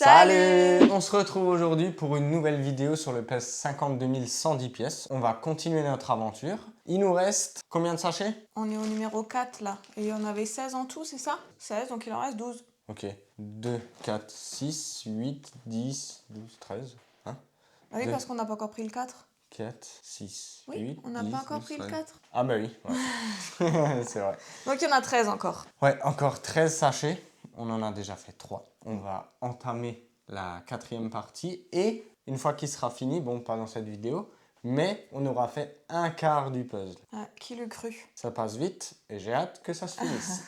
Salut! On se retrouve aujourd'hui pour une nouvelle vidéo sur le PES 52 110 pièces. On va continuer notre aventure. Il nous reste combien de sachets? On est au numéro 4 là. Et il y en avait 16 en tout, c'est ça? 16, donc il en reste 12. Ok. 2, 4, 6, 8, 10, 12, 13. Hein? Ah oui, 2, parce qu'on n'a pas encore pris le 4. 4, 6, Oui, 8, on n'a 10, pas encore 12, pris le 13. 4. Ah bah oui, ouais. C'est vrai. Donc il y en a 13 encore. Ouais, encore 13 sachets. On en a déjà fait 3. On va entamer la 4e partie. Et une fois qu'il sera fini, bon, pas dans cette vidéo, mais on aura fait un quart du puzzle. Ah, qui l'eût cru? Ça passe vite et j'ai hâte que ça se finisse.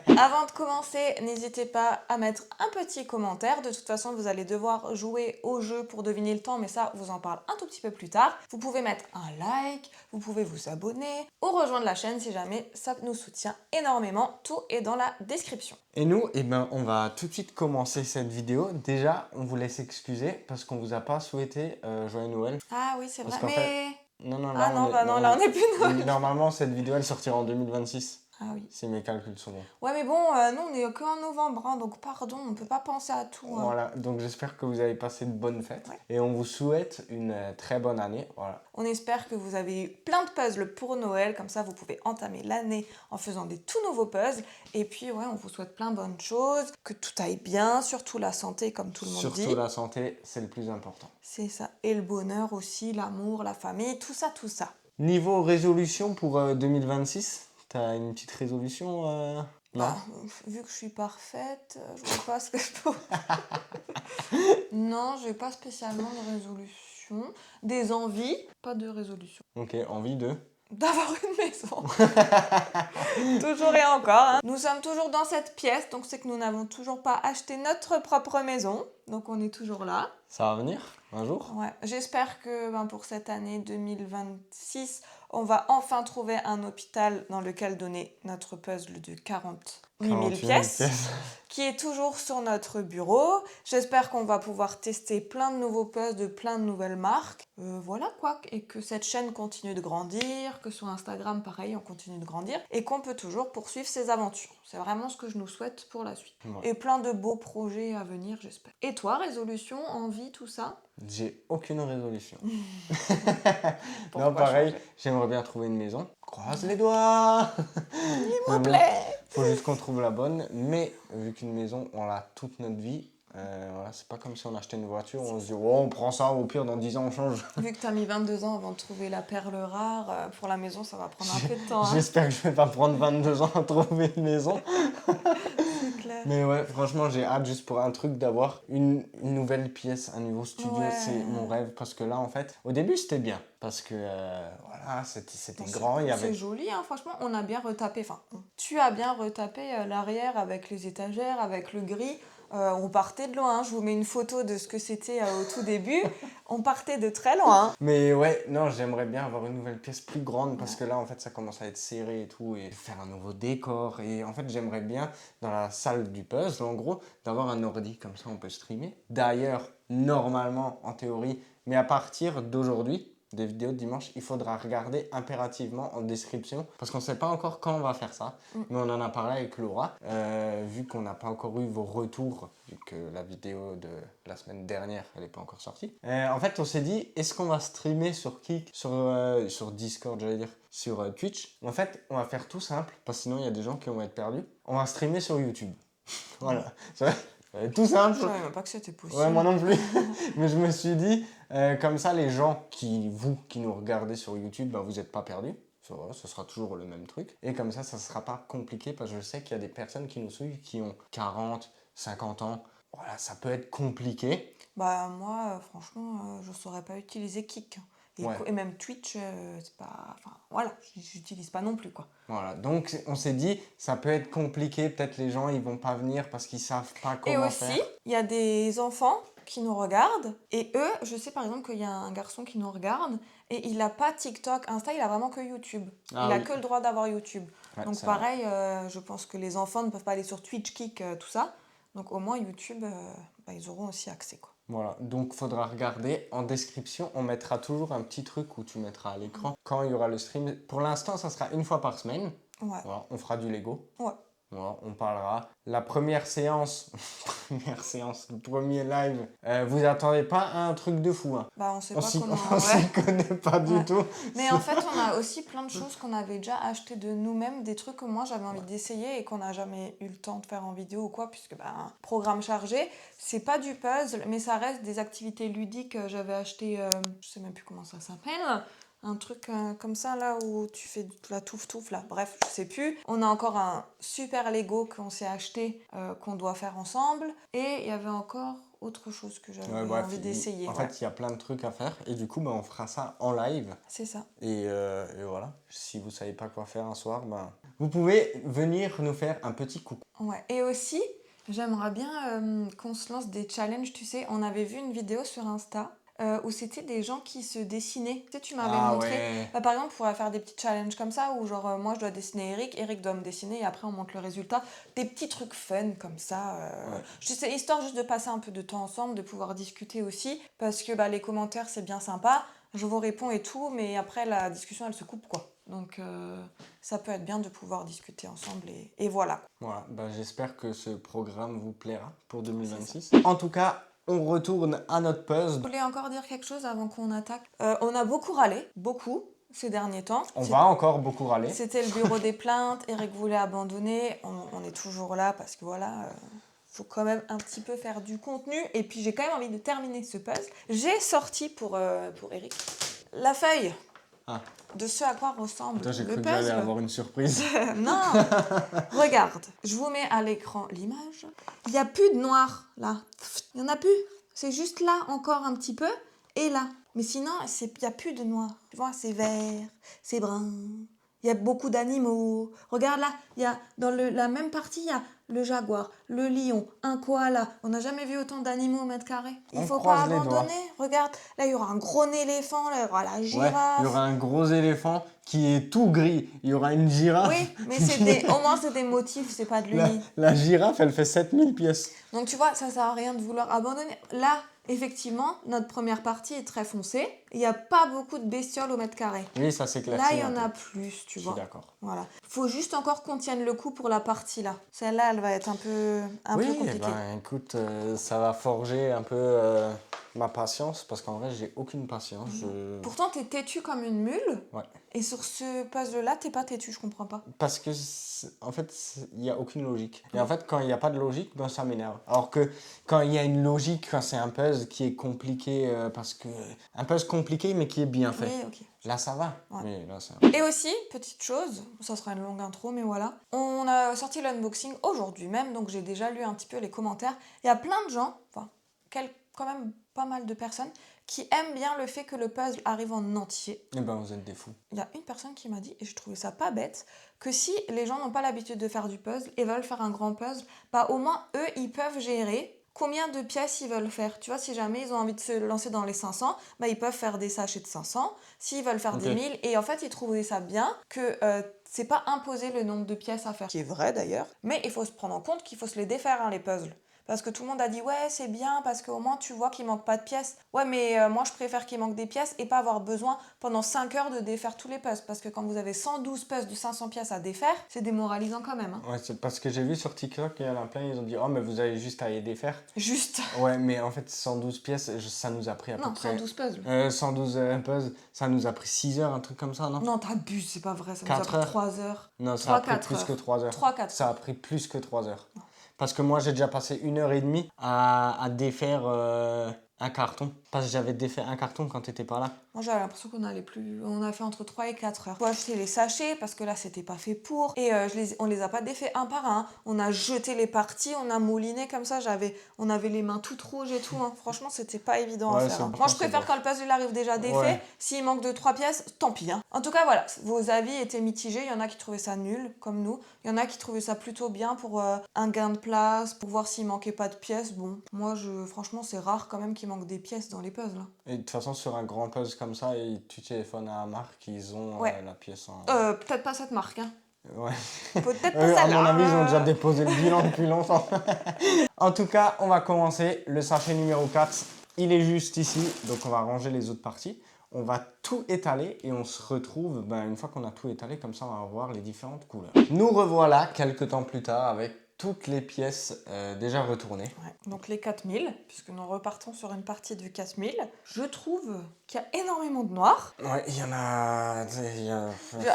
Avant de commencer, n'hésitez pas à mettre un petit commentaire. De toute façon, vous allez devoir jouer au jeu pour deviner le temps, mais ça, vous en parle un tout petit peu plus tard. Vous pouvez mettre un like, vous pouvez vous abonner ou rejoindre la chaîne si jamais ça nous soutient énormément. Tout est dans la description. Et nous, eh ben, on va tout de suite commencer cette vidéo. Déjà, on vous laisse excuser parce qu'on vous a pas souhaité joyeux Noël. Ah oui, c'est Parce vrai, qu'en mais... fait, non, Ah non, bah non, là on est plus Noël. Normalement, cette vidéo, elle sortira en 2026. Ah oui. Si mes calculs sont bons. Ouais, mais bon, nous on est qu'en novembre, hein, donc pardon, on peut pas penser à tout. Hein. Voilà, donc j'espère que vous avez passé de bonnes fêtes. Ouais. Et on vous souhaite une très bonne année. Voilà. On espère que vous avez eu plein de puzzles pour Noël, comme ça vous pouvez entamer l'année en faisant des tout nouveaux puzzles. Et puis ouais, on vous souhaite plein de bonnes choses, que tout aille bien, surtout la santé comme tout le monde dit. Surtout la santé, c'est le plus important. C'est ça, et le bonheur aussi, l'amour, la famille, tout ça, tout ça. Niveau résolution pour 2026, t'as une petite résolution non? Bah, vu que je suis parfaite, je vois pas ce que je peux... Non, j'ai pas spécialement de résolution. Des envies, pas de résolution. Ok, envie de? D'avoir une maison. Toujours et encore. Hein. Nous sommes toujours dans cette pièce, donc c'est que nous n'avons toujours pas acheté notre propre maison. Donc on est toujours là. Ça va venir un jour? Ouais. J'espère que pour cette année 2026, on va enfin trouver un hôpital dans lequel donner notre puzzle de 48 000 pièces. Qui est toujours sur notre bureau. J'espère qu'on va pouvoir tester plein de nouveaux puzzles de plein de nouvelles marques. Voilà quoi, et que cette chaîne continue de grandir, que sur Instagram pareil on continue de grandir, et qu'on peut toujours poursuivre ses aventures. C'est vraiment ce que je nous souhaite pour la suite. Ouais. Et plein de beaux projets à venir j'espère. Et toi, résolution, envie, tout ça? J'ai aucune résolution. Non, pareil, j'aimerais bien trouver une maison. Croise les doigts. Il me plaît. Faut juste qu'on trouve la bonne, mais vu qu'une maison, on l'a toute notre vie, voilà, c'est pas comme si on achetait une voiture, on se dit oh, on prend ça, au pire dans 10 ans on change. Vu que tu as mis 22 ans avant de trouver la perle rare, pour la maison ça va prendre un peu de temps. Hein. J'espère que je vais pas prendre 22 ans à trouver une maison. C'est clair. Mais ouais, franchement j'ai hâte juste pour un truc d'avoir une nouvelle pièce, un nouveau studio, ouais. C'est mon rêve, parce que là en fait, au début c'était bien, parce que voilà, c'était grand, il y avait... C'est joli, hein, franchement, on a bien retapé, enfin, tu as bien retapé l'arrière avec les étagères, avec le gris. On partait de loin, hein. Je vous mets une photo de ce que c'était au tout début. On partait de très loin. Mais ouais, non, j'aimerais bien avoir une nouvelle pièce plus grande parce que là, en fait, ça commence à être serré et tout, et faire un nouveau décor. Et en fait, j'aimerais bien, dans la salle du puzzle, en gros, d'avoir un ordi, comme ça on peut streamer. D'ailleurs, normalement, en théorie, mais à partir d'aujourd'hui, des vidéos de dimanche, il faudra regarder impérativement en description parce qu'on ne sait pas encore quand on va faire ça, mais on en a parlé avec Laura, vu qu'on n'a pas encore eu vos retours, vu que la vidéo de la semaine dernière, elle n'est pas encore sortie. En fait, on s'est dit, est-ce qu'on va streamer sur Kik, sur Discord, j'allais dire, sur Twitch? En fait, on va faire tout simple, parce que sinon il y a des gens qui vont être perdus. On va streamer sur YouTube. Voilà. Tout simple. Je savais même pas que c'était possible. Ouais, moi non plus. Mais je me suis dit, comme ça, les gens qui nous regardez sur YouTube, ben, vous n'êtes pas perdus. Ce sera toujours le même truc. Et comme ça ne sera pas compliqué parce que je sais qu'il y a des personnes qui nous suivent qui ont 40, 50 ans. Voilà, ça peut être compliqué. Bah moi, franchement, je ne saurais pas utiliser Kik. Et même Twitch, c'est pas... Enfin, voilà, j'utilise pas non plus, quoi. Voilà, donc on s'est dit, ça peut être compliqué, peut-être les gens, ils vont pas venir parce qu'ils savent pas comment faire. Et aussi, il y a des enfants qui nous regardent, et eux, je sais par exemple qu'il y a un garçon qui nous regarde, et il n'a pas TikTok, Insta, il a vraiment que YouTube. Il a que le droit d'avoir YouTube. Ouais, donc pareil, je pense que les enfants ne peuvent pas aller sur Twitch, Kik, tout ça. Donc au moins YouTube, ils auront aussi accès, quoi. Voilà, donc il faudra regarder. En description, on mettra toujours un petit truc où tu mettras à l'écran quand il y aura le stream. Pour l'instant, ça sera une fois par semaine. Ouais. Voilà, on fera du Lego. Ouais. Voilà, on parlera. La première séance, le premier live, vous attendez pas à un truc de fou. Hein. Bah, on sait On pas s'y comment... on s'y connaît pas du Ouais. tout. Mais en fait, on a aussi plein de choses qu'on avait déjà achetées de nous-mêmes, des trucs que moi j'avais envie d'essayer et qu'on n'a jamais eu le temps de faire en vidéo ou quoi, puisque bah, programme chargé, c'est pas du puzzle, mais ça reste des activités ludiques. J'avais acheté, je sais même plus comment ça s'appelle, un truc comme ça là où tu fais de la touffe-touffe là, bref, je sais plus. On a encore un super Lego qu'on s'est acheté, qu'on doit faire ensemble, et il y avait encore autre chose que j'avais Bref, envie d'essayer. en fait, il y a plein de trucs à faire et du coup, on fera ça en live. C'est ça. Et voilà, si vous savez pas quoi faire un soir, vous pouvez venir nous faire un petit coucou. Ouais. Et aussi, j'aimerais bien qu'on se lance des challenges, tu sais. On avait vu une vidéo sur Insta où c'était des gens qui se dessinaient. Tu sais, tu m'avais montré. Ouais. Par exemple, on pourrait faire des petits challenges comme ça où genre moi je dois dessiner Eric doit me dessiner et après on montre le résultat. Des petits trucs fun comme ça. Ouais. Je sais, histoire juste de passer un peu de temps ensemble, de pouvoir discuter aussi. Parce que bah, les commentaires c'est bien sympa. Je vous réponds et tout, mais après la discussion elle se coupe quoi. Donc ça peut être bien de pouvoir discuter ensemble et voilà. Voilà, j'espère que ce programme vous plaira pour 2026. En tout cas, on retourne à notre Je puzzle. voulais encore dire quelque chose avant qu'on attaque. On a beaucoup râlé, beaucoup, ces derniers temps. On va encore beaucoup râler. C'était le bureau des plaintes, Eric voulait abandonner, on est toujours là parce que voilà, faut quand même un petit peu faire du contenu. Et puis j'ai quand même envie de terminer ce puzzle. J'ai sorti pour Eric la feuille de ce à quoi ressemble Attends, j'ai le cru que j'allais puzzle. avoir une surprise. Non. Regarde, je vous mets à l'écran l'image. Il n'y a plus de noir là. Il n'y en a plus. C'est juste là encore un petit peu et là. Mais sinon, il n'y a plus de noir. Tu vois, c'est vert, c'est brun. Il y a beaucoup d'animaux. Regarde là, il y a dans la même partie, il y a le jaguar, le lion, un koala. On n'a jamais vu autant d'animaux au mètre carré. Il On faut pas croise les doigts. abandonner. Regarde, là il y aura un gros éléphant, là il y aura la Ouais, girafe. il y aura un gros éléphant qui est tout gris. Il y aura une girafe. Oui, mais au moins c'est des motifs, c'est pas de l'uni. La girafe, elle fait 7000 pièces. Donc tu vois, ça sert à rien de vouloir abandonner. Là, effectivement, notre première partie est très foncée. Il n'y a pas beaucoup de bestioles au mètre carré. Oui, ça s'éclaircit. Là, il y en a plus, tu vois. Je suis d'accord. Voilà. Faut juste encore qu'on tienne le coup pour la partie là. Celle-là, elle va être un peu compliquée. Écoute, ça va forger un peu ma patience parce qu'en vrai, j'ai aucune patience. Pourtant, t'es têtu comme une mule. Ouais. Et sur ce puzzle-là, t'es pas têtu, je comprends pas. Parce que, en fait, il n'y a aucune logique. Et en fait, quand il n'y a pas de logique, ça m'énerve. Alors que quand il y a une logique, quand c'est un puzzle qui est compliqué, parce que. Un puzzle compliqué, mais qui est bien fait. Oui, ok. Là, ça va. Ouais. Mais là, ça... Et aussi, petite chose, ça sera une longue intro, mais voilà. On a sorti l'unboxing aujourd'hui même, donc j'ai déjà lu un petit peu les commentaires. Il y a plein de gens, enfin, quand même pas mal de personnes, qui aiment bien le fait que le puzzle arrive en entier. Eh ben, vous êtes des fous. Il y a une personne qui m'a dit, et je trouvais ça pas bête, que si les gens n'ont pas l'habitude de faire du puzzle et veulent faire un grand puzzle, bah au moins eux, ils peuvent gérer combien de pièces ils veulent faire. Tu vois, si jamais ils ont envie de se lancer dans les 500, bah ils peuvent faire des sachets de 500. S'ils veulent faire des 1000, et en fait, ils trouvaient ça bien que c'est pas imposer le nombre de pièces à faire. Qui est vrai d'ailleurs. Mais il faut se prendre en compte qu'il faut se les défaire, hein, les puzzles. Parce que tout le monde a dit ouais c'est bien parce qu'au moins tu vois qu'il manque pas de pièces. Ouais mais moi je préfère qu'il manque des pièces et pas avoir besoin pendant 5 heures de défaire tous les puzzles. Parce que quand vous avez 112 puzzles de 500 pièces à défaire, c'est démoralisant quand même. Hein. Ouais, c'est parce que j'ai vu sur TikTok, il y en a plein, ils ont dit oh mais vous avez juste à les défaire. Juste. Ouais mais en fait 112 pièces, ça nous a pris à peu près... 112 puzzles. 112 puzzles, ça nous a pris 6 heures, un truc comme ça, non? Non t'abuses, c'est pas vrai, ça nous a pris 3 heures. Non, ça a pris plus que 3 heures. 3-4. Ça a pris plus que 3 heures. Parce que moi, j'ai déjà passé 1h30 à défaire un carton. Parce que j'avais défait un carton quand t'étais pas là. Moi, j'avais l'impression qu'on allait plus... On a fait entre 3 et 4 heures. Faut acheter les sachets parce que là, c'était pas fait pour. Et on les a pas défaits un par un. On a jeté les parties, on a mouliné comme ça. On avait les mains toutes rouges et tout. Hein. Franchement, c'était pas évident à faire. Hein. Moi, je préfère quand le puzzle arrive déjà défait. Ouais. S'il manque de 3 pièces, tant pis. Hein. En tout cas, voilà. Vos avis étaient mitigés. Il y en a qui trouvaient ça nul, comme nous. Il y en a qui trouvaient ça plutôt bien pour un gain de place, pour voir s'il manquait pas de pièces. Bon, moi, franchement, c'est rare quand même qu'il manque des pièces dans les puzzles. Hein. Et de toute façon, sur un grand puzzle comme ça, et tu téléphones à la marque, ils ont la pièce en... Peut-être pas cette marque, hein. Ouais. Peut-être pas celle-là. À mon avis, ils ont déjà déposé le bilan depuis longtemps. En tout cas, on va commencer. Le sachet numéro 4, il est juste ici. Donc, on va ranger les autres parties. on va tout étaler et on se retrouve, une fois qu'on a tout étalé, comme ça on va voir les différentes couleurs. Nous revoilà quelques temps plus tard avec toutes les pièces déjà retournées. Ouais. Donc les 4000, puisque nous repartons sur une partie de 4000. Je trouve qu'il y a énormément de noir. Ouais, il y en a...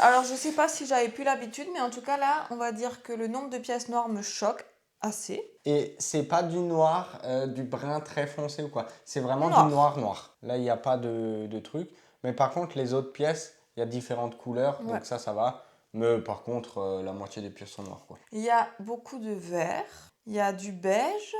Alors je sais pas si j'avais plus l'habitude, mais en tout cas là, on va dire que le nombre de pièces noires me choque assez. Et c'est pas du noir, du brun très foncé ou quoi. C'est vraiment Noir. du noir noir. Là, il n'y a pas de truc. Mais par contre, les autres pièces, il y a différentes couleurs. Ouais. Donc ça va. Mais par contre, la moitié des pièces sont noires, quoi. Il y a beaucoup de vert, il y a du beige,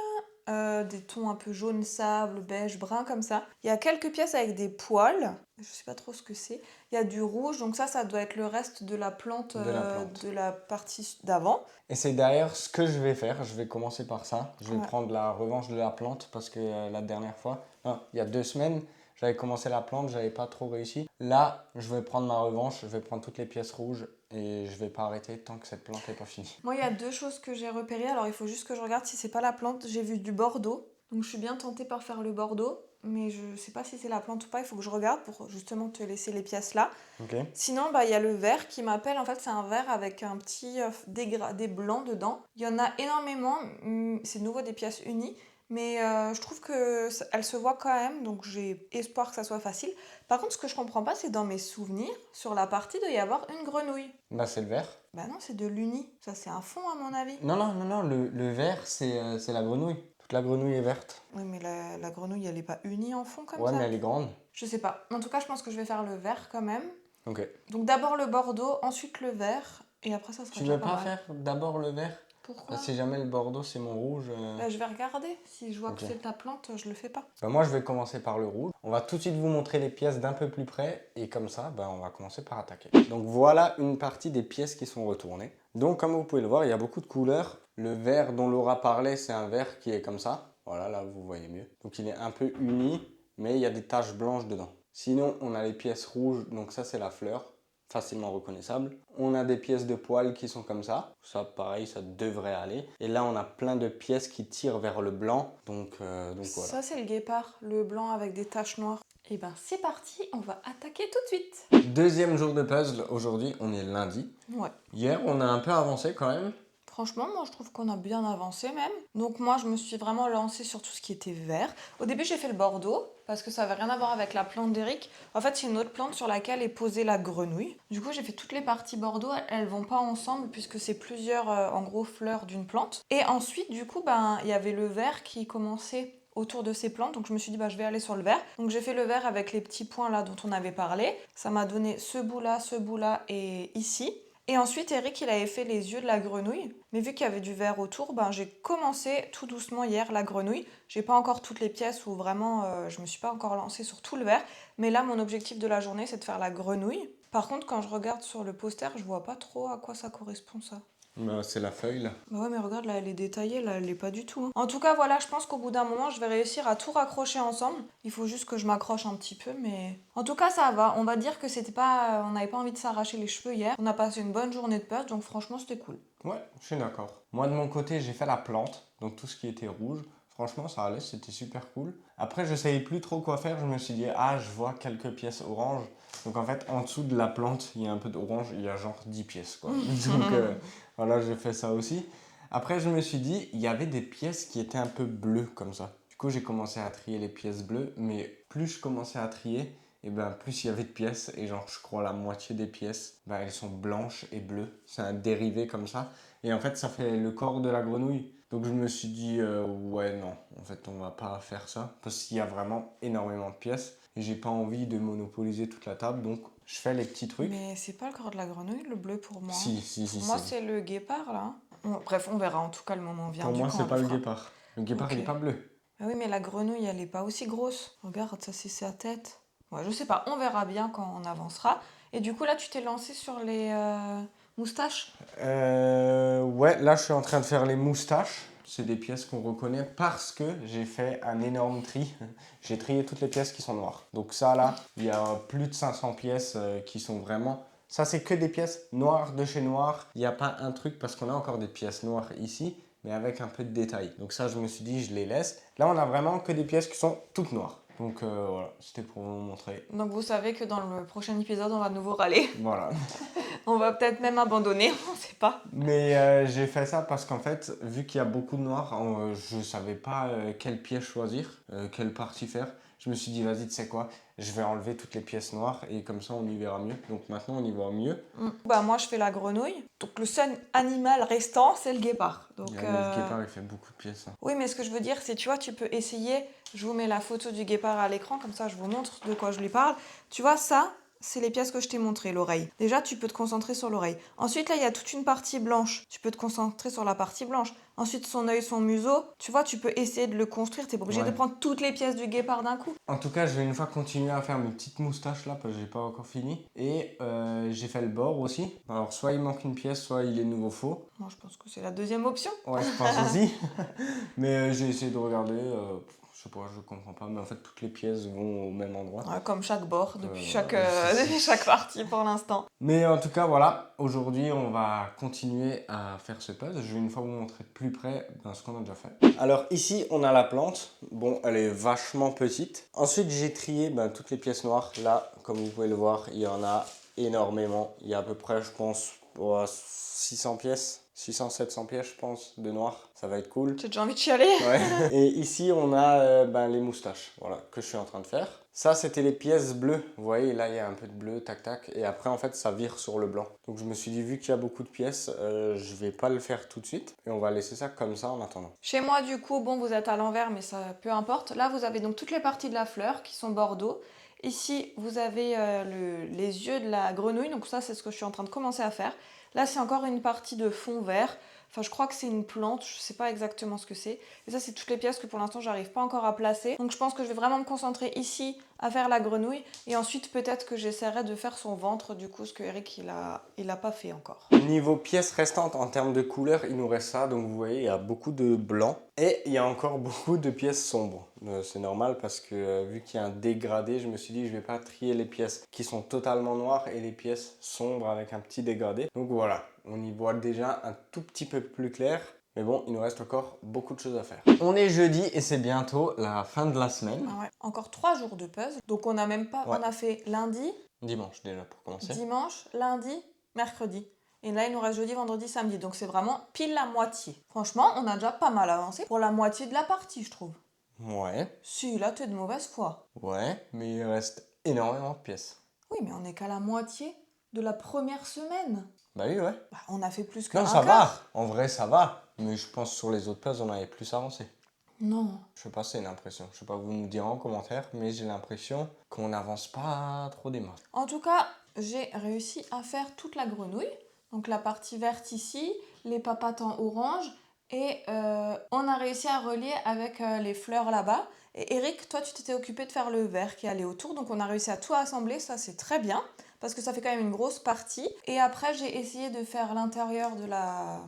des tons un peu jaune sable, beige, brun comme ça. Il y a quelques pièces avec des poils, je sais pas trop ce que c'est. Il y a du rouge, donc ça doit être le reste de la plante, de la partie d'avant. Et c'est d'ailleurs ce que je vais faire. Je vais commencer par ça. Je vais Ouais. prendre la revanche de la plante parce que la dernière fois, il y a 2 semaines, j'avais commencé la plante, j'avais pas trop réussi. Là, je vais prendre ma revanche. Je vais prendre toutes les pièces rouges et je vais pas arrêter tant que cette plante n'est pas finie. Moi, il y a 2 choses que j'ai repérées, alors il faut juste que je regarde si c'est pas la plante. J'ai vu du bordeaux, donc je suis bien tentée par faire le bordeaux, mais je sais pas si c'est la plante ou pas, il faut que je regarde pour justement te laisser les pièces là. Ok. Sinon, il y a le vert qui m'appelle. En fait, c'est un vert avec un petit dégradé blanc dedans. Il y en a énormément. C'est de nouveau des pièces unies. Mais je trouve qu'elles se voient quand même. Donc, j'ai espoir que ça soit facile. Par contre, ce que je comprends pas, c'est dans mes souvenirs, sur la partie, il doit y avoir une grenouille. C'est le vert. Bah non, c'est de l'uni. Ça, c'est un fond, à mon avis. Non. Le vert, c'est la grenouille. Toute la grenouille est verte. Oui, mais la grenouille, elle est pas unie en fond comme Ouais, ça. mais elle est grande. Je sais pas. En tout cas, je pense que je vais faire le vert quand même. Ok. Donc, d'abord le bordeaux, ensuite le vert. Et après, ça sera Tu déjà veux pas pas mal. faire d'abord le vert? Pourquoi? Si jamais le bordeaux c'est mon rouge. Je vais regarder. Si je vois Ok. que c'est ta plante, je le fais pas. Moi je vais commencer par le rouge. On va tout de suite vous montrer les pièces d'un peu plus près et comme ça on va commencer par attaquer. Donc voilà une partie des pièces qui sont retournées. Donc comme vous pouvez le voir, il y a beaucoup de couleurs. Le vert dont Laura parlait, c'est un vert qui est comme ça. Voilà, là vous voyez mieux. Donc il est un peu uni, mais il y a des taches blanches dedans. Sinon on a les pièces rouges, donc ça c'est la fleur, facilement reconnaissable. On a des pièces de poils qui sont comme ça. Ça, pareil, ça devrait aller. Et là, on a plein de pièces qui tirent vers le blanc. Donc voilà. Ça, c'est le guépard, le blanc avec des taches noires. Et c'est parti, on va attaquer tout de suite. Deuxième jour de puzzle. Aujourd'hui, on est lundi. Ouais. Hier, on a un peu avancé quand même. Franchement, moi, je trouve qu'on a bien avancé même. Donc moi, je me suis vraiment lancée sur tout ce qui était vert. Au début, j'ai fait le bordeaux, parce que ça n'avait rien à voir avec la plante d'Eric. En fait, c'est une autre plante sur laquelle est posée la grenouille. Du coup, j'ai fait toutes les parties bordeaux. Elles vont pas ensemble, puisque c'est plusieurs, en gros, fleurs d'une plante. Et ensuite, du coup, il y avait le vert qui commençait autour de ces plantes, donc je me suis dit je vais aller sur le vert. Donc j'ai fait le vert avec les petits points là dont on avait parlé. Ça m'a donné ce bout là et ici. Et ensuite, Eric, il avait fait les yeux de la grenouille. Mais vu qu'il y avait du vert autour, j'ai commencé tout doucement hier la grenouille. J'ai pas encore toutes les pièces où vraiment je me suis pas encore lancée sur tout le vert. Mais là, mon objectif de la journée, c'est de faire la grenouille. Par contre, quand je regarde sur le poster, je vois pas trop à quoi ça correspond ça. C'est la feuille là. Ouais, mais regarde, là, elle est détaillée, là, elle l'est pas du tout. En tout cas, voilà, je pense qu'au bout d'un moment, je vais réussir à tout raccrocher ensemble. Il faut juste que je m'accroche un petit peu, mais... En tout cas, ça va. On va dire que c'était pas... On n'avait pas envie de s'arracher les cheveux hier. On a passé une bonne journée de puzzle, donc franchement, c'était cool. Ouais, je suis d'accord. Moi, de mon côté, j'ai fait la plante, donc tout ce qui était rouge. Franchement, ça allait, c'était super cool. Après, je savais plus trop quoi faire. Je me suis dit, je vois quelques pièces oranges. Donc en fait, en dessous de la plante, il y a un peu d'orange. Il y a genre 10 pièces, quoi. Donc voilà, j'ai fait ça aussi. Après, je me suis dit, il y avait des pièces qui étaient un peu bleues, comme ça. Du coup, j'ai commencé à trier les pièces bleues. Mais plus je commençais à trier, et plus il y avait de pièces. Et genre, je crois la moitié des pièces, elles sont blanches et bleues. C'est un dérivé comme ça. Et en fait, ça fait le corps de la grenouille. Donc je me suis dit, ouais, non, en fait, on va pas faire ça. Parce qu'il y a vraiment énormément de pièces. Et j'ai pas envie de monopoliser toute la table. Donc je fais les petits trucs. Mais c'est pas le corps de la grenouille, le bleu, pour moi. Si. Pour moi, c'est le guépard, là. Bref, on verra en tout cas le moment vient. Pour moi, c'est pas le guépard. Le guépard, Ok. il est pas bleu. Ah oui, mais la grenouille, elle est pas aussi grosse. Regarde, ça, c'est sa tête. Ouais, je sais pas, on verra bien quand on avancera. Et du coup, là, tu t'es lancé sur les moustaches? Ouais, là, je suis en train de faire les moustaches. C'est des pièces qu'on reconnaît parce que j'ai fait un énorme tri. J'ai trié toutes les pièces qui sont noires. Donc ça, là, il y a plus de 500 pièces qui sont vraiment... Ça, c'est que des pièces noires de chez Noir. Il n'y a pas un truc parce qu'on a encore des pièces noires ici, mais avec un peu de détail. Donc ça, je me suis dit, je les laisse. Là, on a vraiment que des pièces qui sont toutes noires. Donc voilà, c'était pour vous montrer. Donc vous savez que dans le prochain épisode, on va de nouveau râler. Voilà. On va peut-être même abandonner, on sait pas. Mais j'ai fait ça parce qu'en fait, vu qu'il y a beaucoup de noir, je savais pas quelle pièce choisir, quelle partie faire. Je me suis dit, vas-y, tu sais quoi, je vais enlever toutes les pièces noires et comme ça on y verra mieux. Donc maintenant on y voit mieux. Bah moi je fais la grenouille. Donc le seul animal restant, c'est le guépard. Donc, Mais le guépard il fait beaucoup de pièces. Hein. Oui, mais ce que je veux dire, c'est, tu vois, tu peux essayer. Je vous mets la photo du guépard à l'écran, comme ça je vous montre de quoi je lui parle. Tu vois, ça, c'est les pièces que je t'ai montrées, l'oreille. Déjà, tu peux te concentrer sur l'oreille. Ensuite, là, il y a toute une partie blanche. Tu peux te concentrer sur la partie blanche. Ensuite, son œil, son museau. Tu vois, tu peux essayer de le construire. T'es pas obligé de prendre toutes les pièces du guépard d'un coup. En tout cas, je vais une fois continuer à faire mes petites moustaches là, parce que j'ai pas encore fini. Et j'ai fait le bord aussi. Alors, soit il manque une pièce, soit il est nouveau faux. Moi, je pense que c'est la deuxième option. Ouais, je pense aussi. Mais j'ai essayé de regarder. Je sais pas, je comprends pas. Mais en fait, toutes les pièces vont au même endroit. Ouais, comme chaque bord, depuis chaque partie pour l'instant. Mais en tout cas, voilà. Aujourd'hui, on va continuer à faire ce puzzle. Je vais une fois vous montrer de plus près ce qu'on a déjà fait. Alors ici, on a la plante. Bon, elle est vachement petite. Ensuite, j'ai trié toutes les pièces noires. Là, comme vous pouvez le voir, il y en a énormément. Il y a à peu près, je pense, 600 pièces. 600-700 pièces, je pense, de noir. Ça va être cool. J'ai déjà envie de chialer. Ouais. Et ici, on a les moustaches, voilà, que je suis en train de faire. Ça, c'était les pièces bleues. Vous voyez, là, il y a un peu de bleu, tac, tac. Et après, en fait, ça vire sur le blanc. Donc, je me suis dit, vu qu'il y a beaucoup de pièces, je vais pas le faire tout de suite. Et on va laisser ça comme ça en attendant. Chez moi, du coup, bon, vous êtes à l'envers, mais ça, peu importe. Là, vous avez donc toutes les parties de la fleur qui sont bordeaux. Ici, vous avez les yeux de la grenouille. Donc ça, c'est ce que je suis en train de commencer à faire. Là, c'est encore une partie de fond vert. Enfin, je crois que c'est une plante, je sais pas exactement ce que c'est. Et ça, c'est toutes les pièces que pour l'instant, j'arrive pas encore à placer. Donc je pense que je vais vraiment me concentrer ici à faire la grenouille. Et ensuite, peut-être que j'essaierai de faire son ventre, du coup, ce que Eric, il a pas fait encore. Niveau pièces restantes, en termes de couleurs, il nous reste ça. Donc vous voyez, il y a beaucoup de blanc. Et il y a encore beaucoup de pièces sombres. C'est normal parce que vu qu'il y a un dégradé, je me suis dit, je vais pas trier les pièces qui sont totalement noires et les pièces sombres avec un petit dégradé. Donc voilà. On y voit déjà un tout petit peu plus clair. Mais bon, il nous reste encore beaucoup de choses à faire. On est jeudi et c'est bientôt la fin de la semaine. Ah ouais. Encore 3 jours de puzzle. Donc on a même pas... Ouais. On a fait lundi, Dimanche déjà pour commencer. dimanche, lundi, mercredi. Et là, il nous reste jeudi, vendredi, samedi. Donc c'est vraiment pile la moitié. Franchement, on a déjà pas mal avancé pour la moitié de la partie, je trouve. Ouais. Si, là, t'es de mauvaise foi. Ouais, mais il reste énormément de pièces. Oui, mais on est qu'à la moitié de la première semaine. Bah oui, ouais. Bah, on a fait plus Non, qu'un ça quart. va. En vrai, ça va. Mais je pense sur les autres puzzles, on avait plus avancé. Non. Je sais pas, c'est une impression. Je sais pas, vous nous direz en commentaire, mais j'ai l'impression qu'on n'avance pas trop des masses. En tout cas, j'ai réussi à faire toute la grenouille. Donc la partie verte ici, les papates en orange. Et on a réussi à relier avec les fleurs là-bas. Et Eric, toi, tu t'étais occupé de faire le vert qui allait autour. Donc on a réussi à tout assembler. Ça, c'est très bien. Parce que ça fait quand même une grosse partie. Et après, j'ai essayé de faire l'intérieur de la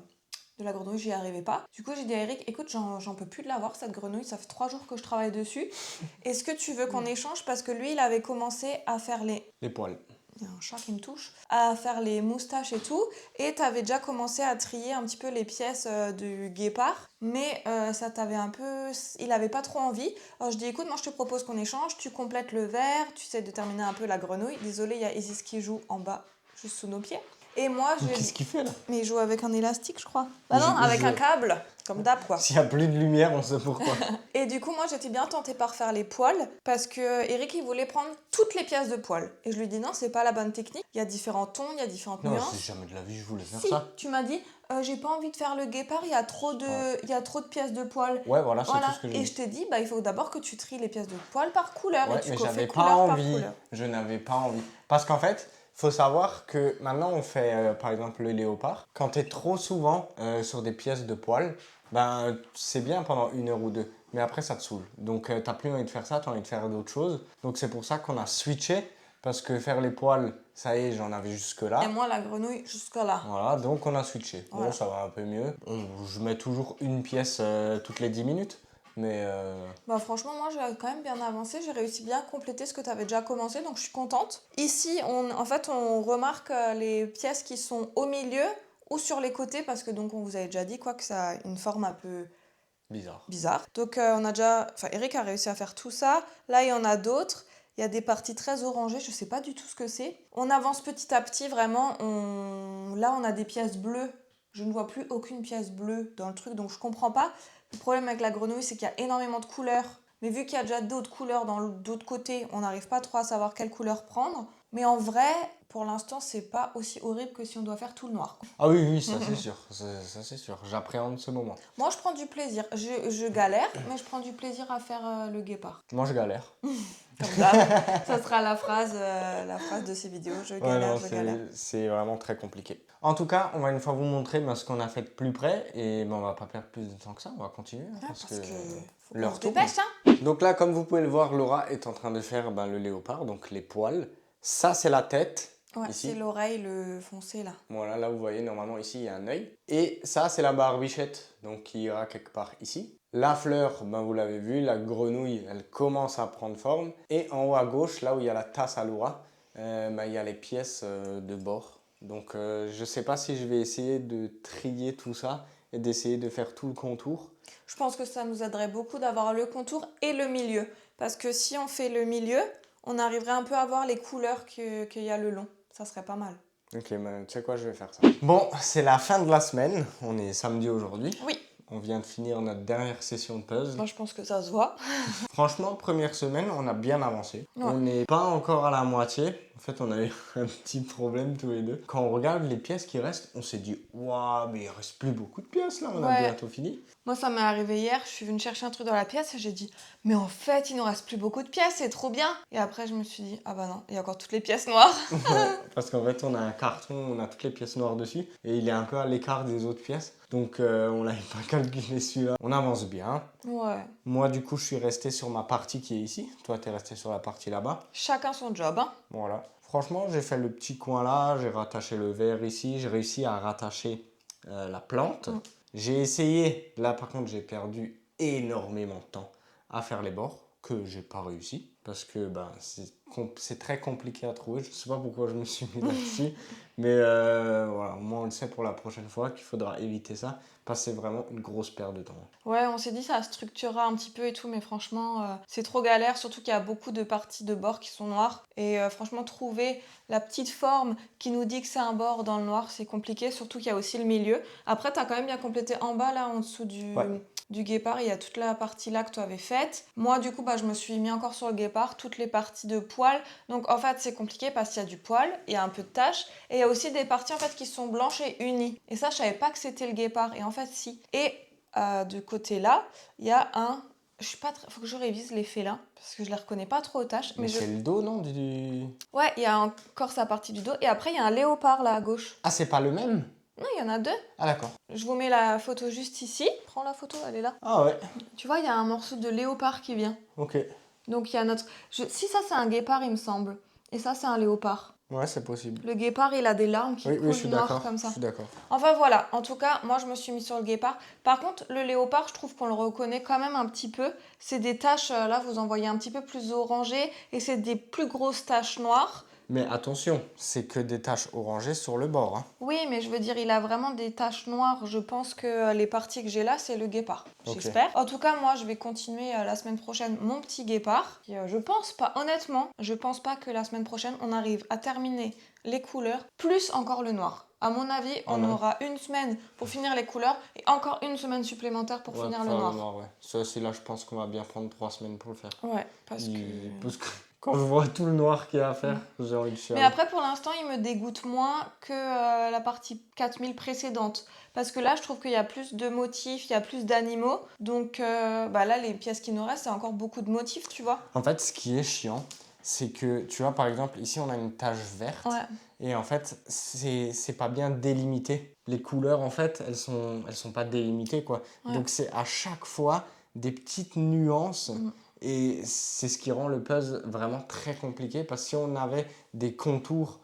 grenouille, j'y arrivais pas. Du coup, j'ai dit à Eric, écoute, j'en peux plus de l'avoir cette grenouille, ça fait 3 jours que je travaille dessus. Est-ce que tu veux qu'on échange? Parce que lui, il avait commencé à faire les poils. Il y a un chat qui me touche. À faire les moustaches et tout. Et t'avais déjà commencé à trier un petit peu les pièces du guépard. Mais ça t'avait un peu... Il avait pas trop envie. Alors je dis, écoute, moi je te propose qu'on échange. Tu complètes le vert, tu essaies de terminer un peu la grenouille. Désolée, il y a Isis qui joue en bas, juste sous nos pieds. Et moi, Qu'est-ce qu'il fait là? Mais il joue avec un élastique, je crois. Bah non, avec un câble, comme d'hab, quoi. S'il y a plus de lumière, on sait pourquoi. Et du coup, moi, j'étais bien tentée par faire les poils, parce que Eric, il voulait prendre toutes les pièces de poils. Et je lui dis non, c'est pas la bonne technique. Il y a différents tons, il y a différentes Non, nuances. c'est jamais de la vie, je voulais faire Si, ça. tu m'as dit, j'ai pas envie de faire le guépard, il y a trop de pièces de poils. Ouais, voilà, c'est Voilà. tout ce que j'ai Et dit. je t'ai dit, bah, il faut d'abord que tu tries les pièces de poils par couleur. Ouais, et tu mais fais j'avais pas couleur par envie. couleur. Je n'avais pas envie. Parce qu'en fait, faut savoir que maintenant on fait par exemple le léopard. Quand tu es trop souvent sur des pièces de poils, ben c'est bien pendant 1 heure ou 2. Mais après ça te saoule. Donc t'as plus envie de faire ça, t'as envie de faire d'autres choses. Donc c'est pour ça qu'on a switché. Parce que faire les poils, ça y est, j'en avais jusque là. Et moi, la grenouille, jusque là. Voilà, donc on a switché. Voilà. Bon, ça va un peu mieux. Je mets toujours une pièce toutes les 10 minutes. Mais Bah franchement, moi j'ai quand même bien avancé, j'ai réussi bien à compléter ce que tu avais déjà commencé, donc je suis contente. Ici, on remarque les pièces qui sont au milieu ou sur les côtés, parce que donc on vous avait déjà dit quoi, que ça a une forme un peu Bizarre. Donc Eric a réussi à faire tout ça. Là, il y en a d'autres. Il y a des parties très orangées, je sais pas du tout ce que c'est. On avance petit à petit, vraiment. Là, on a des pièces bleues. Je ne vois plus aucune pièce bleue dans le truc, donc je comprends pas. Le problème avec la grenouille, c'est qu'il y a énormément de couleurs. Mais vu qu'il y a déjà d'autres couleurs d'autres côtés, on n'arrive pas trop à savoir quelle couleur prendre. Mais en vrai, pour l'instant, c'est pas aussi horrible que si on doit faire tout le noir. Ah oui, ça c'est sûr. Ça c'est sûr. J'appréhende ce moment. Moi, je prends du plaisir. Je galère, mais je prends du plaisir à faire le guépard. Moi, je galère. Comme ça, ça sera la phrase de ces vidéos. Je galère, je galère. C'est vraiment très compliqué. En tout cas, on va une fois vous montrer ce qu'on a fait de plus près. Et on va pas perdre plus de temps que ça. On va continuer. Parce que faut l'heure qu'on se tourne. dépêche, hein. Donc là, comme vous pouvez le voir, Laura est en train de faire le léopard, donc les poils. Ça, c'est la tête. Ouais, ici. c'est l'oreille, le foncé là. Voilà, là vous voyez, normalement ici il y a un œil. Et ça c'est la barbichette, donc qui ira quelque part ici. La fleur, vous l'avez vu, la grenouille, elle commence à prendre forme. Et en haut à gauche, là où il y a la tasse à Laura, il y a les pièces de bord. Donc je ne sais pas si je vais essayer de trier tout ça et d'essayer de faire tout le contour. Je pense que ça nous aiderait beaucoup d'avoir le contour et le milieu. Parce que si on fait le milieu, on arriverait un peu à voir les couleurs qu'il y a le long. Ça serait pas mal. Ok, tu sais quoi, je vais faire ça. Bon, c'est la fin de la semaine. On est samedi aujourd'hui. Oui. On vient de finir notre dernière session de puzzle. Moi, je pense que ça se voit. Franchement, première semaine, on a bien avancé. Ouais. On n'est pas encore à la moitié. En fait, on a eu un petit problème tous les deux. Quand on regarde les pièces qui restent, on s'est dit « Waouh, mais il reste plus beaucoup de pièces là, on a bientôt fini. » Moi, ça m'est arrivé hier, je suis venue chercher un truc dans la pièce et j'ai dit « Mais en fait, il nous reste plus beaucoup de pièces, c'est trop bien !» Et après, je me suis dit « Ah bah non, il y a encore toutes les pièces noires. » Parce qu'en fait, on a un carton, on a toutes les pièces noires dessus. Et il est un peu à l'écart des autres pièces. Donc, on n'avait pas calculé celui-là. On avance bien. Ouais. Moi, du coup, je suis resté sur ma partie qui est ici. Toi, tu es resté sur la partie là-bas. Chacun son job, hein. Voilà. Franchement, j'ai fait le petit coin là, j'ai rattaché le verre ici, j'ai réussi à rattacher la plante. J'ai essayé, là par contre, j'ai perdu énormément de temps à faire les bords, que j'ai pas réussi, parce que c'est très compliqué à trouver. Je sais pas pourquoi je me suis mis là-dessus, mais voilà, au moins on le sait pour la prochaine fois qu'il faudra éviter ça, parce que c'est vraiment une grosse perte de temps. Ouais, on s'est dit ça structurera un petit peu et tout, mais franchement, c'est trop galère, surtout qu'il y a beaucoup de parties de bord qui sont noires. Et franchement, trouver la petite forme qui nous dit que c'est un bord dans le noir, c'est compliqué, surtout qu'il y a aussi le milieu. Après, tu as quand même bien complété en bas, là, en dessous du guépard, il y a toute la partie là que tu avais faite. Moi, du coup, je me suis mis encore sur le guépard, toutes les parties de poils. Donc, en fait, c'est compliqué parce qu'il y a du poil, il y a un peu de taches, et il y a aussi des parties, en fait, qui sont blanches et unies. Et ça, je savais pas que c'était le guépard, et en fait, si. Et du côté là, il y a un... Faut que je révise les félins, parce que je les reconnais pas trop aux taches. Mais c'est le dos, non Ouais, il y a encore sa partie du dos, et après, il y a un léopard là à gauche. Ah, c'est pas le même? Non, il y en a deux. Ah, d'accord. Je vous mets la photo juste ici. Prends la photo, elle est là. Ah ouais. Tu vois, il y a un morceau de léopard qui vient. Ok. Donc il y a notre... Si ça, c'est un guépard, il me semble. Et ça, c'est un léopard. Ouais, c'est possible. Le guépard, il a des larmes qui coulent je suis noires d'accord. comme ça. Je suis d'accord. Enfin voilà, en tout cas, moi je me suis mis sur le guépard. Par contre, le léopard, je trouve qu'on le reconnaît quand même un petit peu. C'est des taches, là vous en voyez un petit peu plus orangées, et c'est des plus grosses taches noires. Mais attention, c'est que des taches orangées sur le bord. Hein. Oui, mais je veux dire, il a vraiment des taches noires. Je pense que les parties que j'ai là, c'est le guépard. Okay. J'espère. En tout cas, moi, je vais continuer la semaine prochaine mon petit guépard. Et, je pense pas, honnêtement, je pense pas que la semaine prochaine, on arrive à terminer les couleurs, plus encore le noir. À mon avis, on aura une semaine pour finir les couleurs et encore une semaine supplémentaire pour finir le noir. Ouais. Ça aussi, là, je pense qu'on va bien prendre 3 semaines pour le faire. Ouais, parce que... Quand je vois tout le noir qu'il y a à faire, j'ai envie de chialer. Mais après, pour l'instant, il me dégoûte moins que la partie 4000 précédente. Parce que là, je trouve qu'il y a plus de motifs, il y a plus d'animaux. Donc là, les pièces qui nous restent, c'est encore beaucoup de motifs, tu vois. En fait, ce qui est chiant, c'est que, tu vois, par exemple, ici, on a une tache verte. Ouais. Et en fait, c'est pas bien délimité. Les couleurs, en fait, elles sont pas délimitées, quoi. Ouais. Donc, c'est à chaque fois des petites nuances. Et c'est ce qui rend le puzzle vraiment très compliqué, parce que si on avait des contours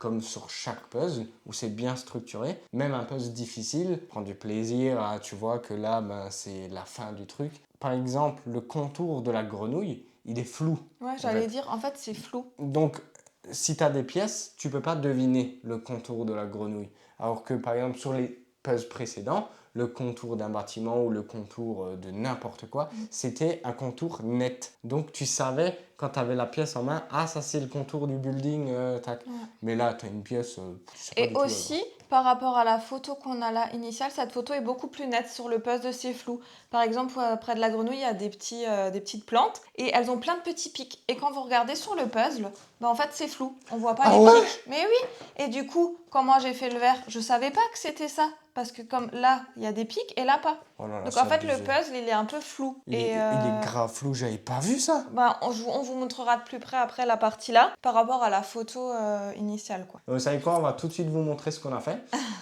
comme sur chaque puzzle, où c'est bien structuré, même un puzzle difficile, prend du plaisir, tu vois que là, c'est la fin du truc. Par exemple, le contour de la grenouille, il est flou. Ouais, j'allais dire, en fait, c'est flou. Donc, si tu as des pièces, tu peux pas deviner le contour de la grenouille. Alors que, par exemple, sur les puzzles précédents, le contour d'un bâtiment ou le contour de n'importe quoi. C'était un contour net. Donc tu savais quand tu avais la pièce en main, ah ça c'est le contour du building, tac. Ouais. Mais là tu as une pièce, tu sais pas Et du tout. aussi, par rapport à la photo qu'on a là initiale, cette photo est beaucoup plus nette. Sur le puzzle, c'est flou. Par exemple, près de la grenouille, il y a des petites plantes et elles ont plein de petits pics. Et quand vous regardez sur le puzzle, en fait, c'est flou. On voit pas Ah les ouais pics. Mais oui. Et du coup, quand moi j'ai fait le verre, je savais pas que c'était ça. Parce que comme là, il y a des pics et là, pas. Oh là là, Donc c'est en fait, le abusé. puzzle, il est un peu flou. Il est grave flou, j'avais pas vu ça. On vous montrera de plus près après la partie là, par rapport à la photo initiale, quoi. Vous savez quoi, on va tout de suite vous montrer ce qu'on a fait.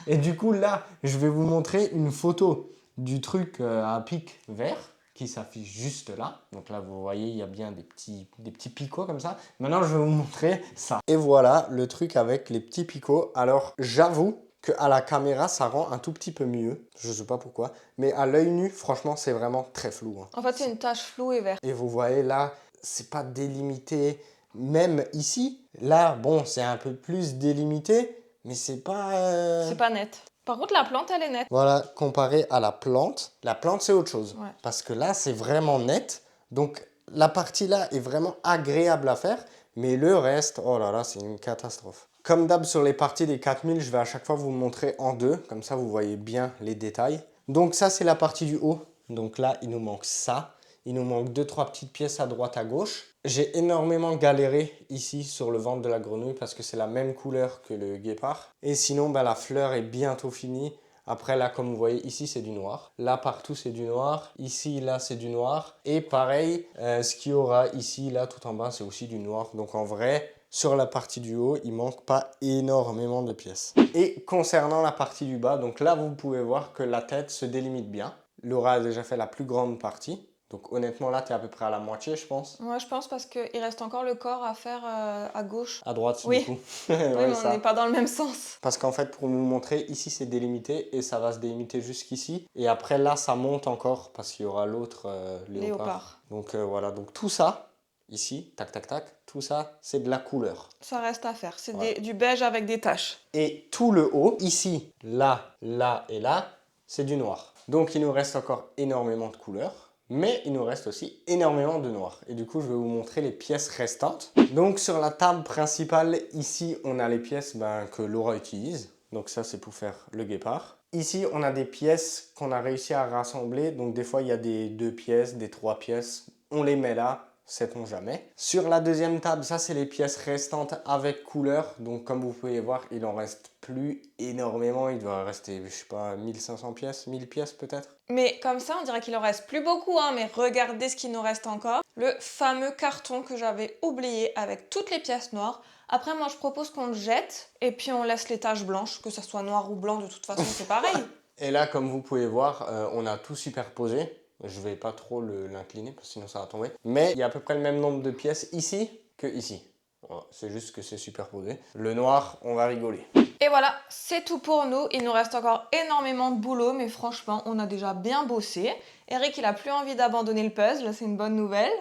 Et du coup, là, je vais vous montrer une photo du truc à pic vert qui s'affiche juste là. Donc là, vous voyez, il y a bien des petits picots comme ça. Maintenant, je vais vous montrer ça. Et voilà le truc avec les petits picots. Alors, j'avoue qu'à la caméra, ça rend un tout petit peu mieux. Je sais pas pourquoi. Mais à l'œil nu, franchement, c'est vraiment très flou. Hein. En fait, c'est une tache floue et verte. Et vous voyez là, c'est pas délimité. Même ici, là, bon, c'est un peu plus délimité, mais c'est pas... C'est pas net. Par contre, la plante, elle est nette. Voilà, comparé à la plante c'est autre chose. Ouais. Parce que là, c'est vraiment net. Donc, la partie là est vraiment agréable à faire. Mais le reste, oh là là, c'est une catastrophe. Comme d'hab sur les parties des 4000, je vais à chaque fois vous montrer en deux. Comme ça, vous voyez bien les détails. Donc ça, c'est la partie du haut. Donc là, il nous manque ça. Il nous manque 2-3 petites pièces à droite, à gauche. J'ai énormément galéré ici sur le ventre de la grenouille parce que c'est la même couleur que le guépard. Et sinon, la fleur est bientôt finie. Après, là, comme vous voyez, ici, c'est du noir. Là, partout, c'est du noir. Ici, là, c'est du noir. Et pareil, ce qu'il y aura ici, là, tout en bas, c'est aussi du noir. Donc, en vrai, sur la partie du haut, il manque pas énormément de pièces. Et concernant la partie du bas, donc là, vous pouvez voir que la tête se délimite bien. Laura a déjà fait la plus grande partie. Donc honnêtement, là, tu es à peu près à la moitié, je pense. Moi, je pense parce qu'il reste encore le corps à faire à gauche. À droite, Oui. du coup. Oui, Ouais, mais on n'est pas dans le même sens. Parce qu'en fait, pour vous montrer, ici, c'est délimité et ça va se délimiter jusqu'ici. Et après, là, ça monte encore parce qu'il y aura l'autre léopard. Donc voilà, donc tout ça, ici, tac, tac, tac, tout ça, c'est de la couleur. Ça reste à faire. C'est Voilà. du beige avec des taches. Et tout le haut, ici, là, là et là, c'est du noir. Donc il nous reste encore énormément de couleurs. Mais il nous reste aussi énormément de noir. Et du coup, je vais vous montrer les pièces restantes. Donc sur la table principale, ici, on a les pièces que Laura utilise. Donc ça, c'est pour faire le guépard. Ici, on a des pièces qu'on a réussi à rassembler. Donc des fois, il y a des 2 pièces, des 3 pièces. On les met là. Sait-on jamais. Sur la deuxième table, ça c'est les pièces restantes avec couleur. Donc comme vous pouvez voir, il en reste plus énormément. Il doit rester, je sais pas, 1500 pièces, 1000 pièces peut-être. Mais comme ça, on dirait qu'il en reste plus beaucoup, hein, mais regardez ce qu'il nous reste encore. Le fameux carton que j'avais oublié avec toutes les pièces noires. Après, moi, je propose qu'on le jette et puis on laisse les taches blanches, que ça soit noir ou blanc, de toute façon, c'est pareil. Et là, comme vous pouvez voir, on a tout superposé. Je vais pas trop l'incliner parce que sinon ça va tomber. Mais il y a à peu près le même nombre de pièces ici que ici. Voilà, c'est juste que c'est superposé. Le noir, on va rigoler. Et voilà, c'est tout pour nous. Il nous reste encore énormément de boulot, mais franchement, on a déjà bien bossé. Eric, il a plus envie d'abandonner le puzzle, c'est une bonne nouvelle.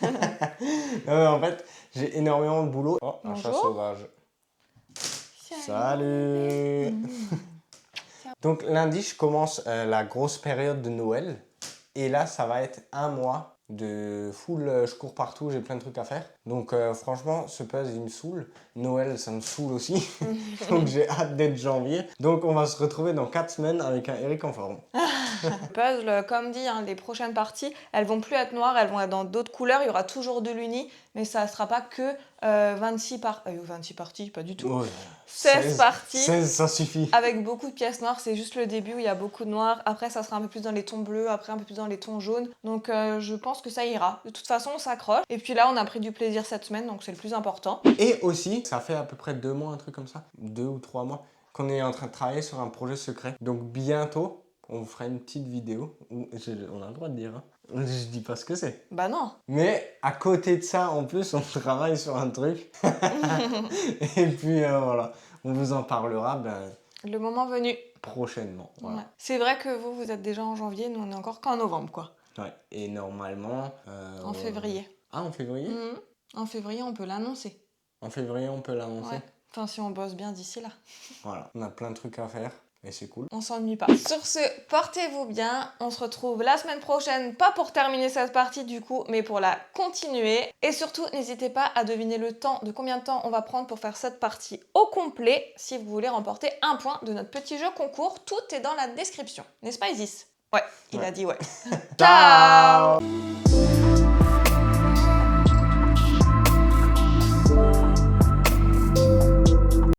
En fait, j'ai énormément de boulot. Oh, un chat Bonjour. sauvage. Salut. Donc lundi, je commence la grosse période de Noël. Et là, ça va être un mois de full, je cours partout, j'ai plein de trucs à faire. Donc franchement, ce puzzle, il me saoule. Noël, ça me saoule aussi. Donc j'ai hâte d'être janvier. Donc on va se retrouver dans 4 semaines avec un Eric en forme. Puzzle, comme dit, hein, les prochaines parties, elles vont plus être noires, elles vont être dans d'autres couleurs. Il y aura toujours de l'uni, mais ça ne sera pas que 26 parties, pas du tout. Ouais. 16 parties. 16, ça suffit. Avec beaucoup de pièces noires, c'est juste le début où il y a beaucoup de noir. Après, ça sera un peu plus dans les tons bleus, après un peu plus dans les tons jaunes. Donc, je pense que ça ira. De toute façon, on s'accroche. Et puis là, on a pris du plaisir cette semaine, donc c'est le plus important. Et aussi, ça fait à peu près 2 mois, un truc comme ça, 2 ou 3 mois, qu'on est en train de travailler sur un projet secret. Donc bientôt, on vous fera une petite vidéo. On a le droit de dire, hein. Je dis pas ce que c'est. Bah non. Mais à côté de ça, en plus, on travaille sur un truc. Et puis voilà, on vous en parlera Le moment venu. prochainement. Voilà. Ouais. C'est vrai que vous êtes déjà en janvier, nous on est encore qu'en novembre, quoi. Ouais. Et normalement... En février. Ah, en février En février, on peut l'annoncer. En février, on peut l'annoncer. Ouais. Enfin, si on bosse bien d'ici là. Voilà, on a plein de trucs à faire. Et c'est cool. On s'ennuie pas. Sur ce, portez-vous bien. On se retrouve la semaine prochaine, pas pour terminer cette partie du coup, mais pour la continuer. Et surtout, n'hésitez pas à deviner le temps, de combien de temps on va prendre pour faire cette partie au complet, si vous voulez remporter un point de notre petit jeu concours. Tout est dans la description. N'est-ce pas, Isis? Ouais, il a dit ouais. Ciao.